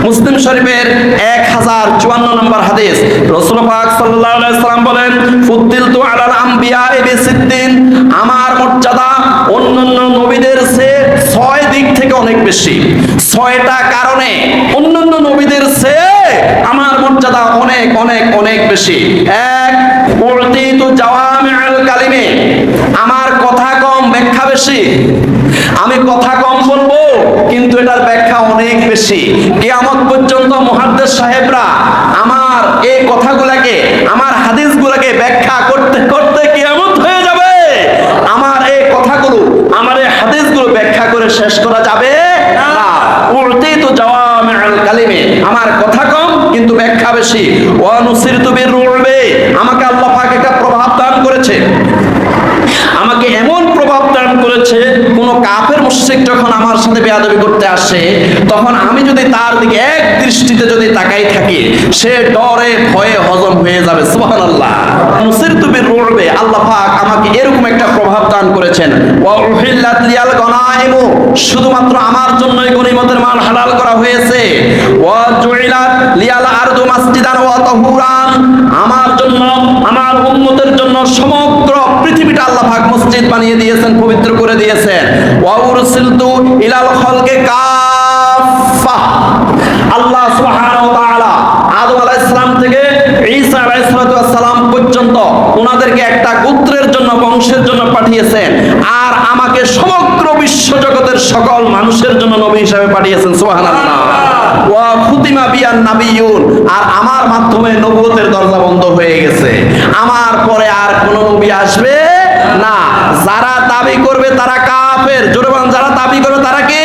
মুসলিম শরীফের 1054 নম্বর হাদিস, রাসূল পাক সাল্লাল্লাহু আলাইহি ওয়াসাল্লাম বলেন, ফুদ্দিলতু আলাল আমবিয়া বিসিদ্দিন, আমার মর্যাদা অন্যান্য নবীদের চেয়ে 6 দিক থেকে অনেক বেশি। 6টা কারণে অন্যান্য নবীদের চেয়ে আমার মর্যাদা অনেক অনেক অনেক বেশি। এক, উতিতু জাওয়ামিউল কালিমে, আমার কথা কম ব্যাখ্যা বেশি। আমি কথা কম বলবো কিন্তু এটার ব্যাখ্যা অনেক বেশি। কিয়ামত পর্যন্ত মুহাদ্দিস সাহেবরা আমার এই কথাগুলোকে, আমার হাদিসগুলোকে ব্যাখ্যা করতে করতে কিয়ামত হয়ে যাবে। আমার এই কথাগুলো, আমার এই হাদিসগুলো ব্যাখ্যা করে শেষ করা যাবে না। উতিতু জাওয়ামিউল কালিমে, আমার কথা কম কিন্তু ব্যাখ্যা বেশি। ওয়া নুসিরতু বিররুবি, আমাকে আল্লাহ পাক একটা প্রভাব দান করেছে। আমাকে এমন প্রভাব দান করেছে, কোন কাফের মুশরিক যখন আমার সাথে বেয়াদবি করতে আসে, তখন আমি যদি তার দিকে এক দৃষ্টিতে যদি তাকাই থাকি, সে ডরে ভয়ে হজম হয়ে যাবে। সুবহানাল্লাহ। নুসিরতু বিররুবি, আল্লাহ পাক আমাকে এরকম একটা প্রভাব দান করেছেন। ওয়া উহিল্লাত লিয়াল গনাইমু, শুধুমাত্র আমার জন্যই গনিমতের মাল হালাল করা হয়েছে। ওয়া জুইলাত লিয়াল আরদু মাসজিদান ওয়া তাহুরান, আমার জন্য, আমার উম্মতের জন্য সমগ্র পৃথিবীটা আল্লাহ পাক মসজিদ বানিয়ে দিয়েছেন, পবিত্র করে দিয়েছেন। ওয়া উরসিলতু ইলাল খালকি কাফা, আল্লাহ সুবহানাহু ওয়া তাআলা আদম আলাইহিস সালাম থেকে ঈসা আলাইহিস সালাম পর্যন্ত ওনাদেরকে একটা গোত্রের জন্য, বংশের জন্য পাঠিয়েছেন। আর আমাকে সমগ্র বিশ্ব জগতের সকল মানুষের জন্য নবী হিসেবে পাঠিয়েছেন। সুবহানাল্লাহ। ওয়া খুতিমা বিয়ান নাবিয়্যুন, আর আমার মাধ্যমে নবুয়তের দরজা বন্ধ হয়ে গেছে। আমার পরে আর কোনো নবী আসবে না। যারা দাবি করবে তারা কাফের। জোরে বলেন, যারা দাবি করবে তারা কি?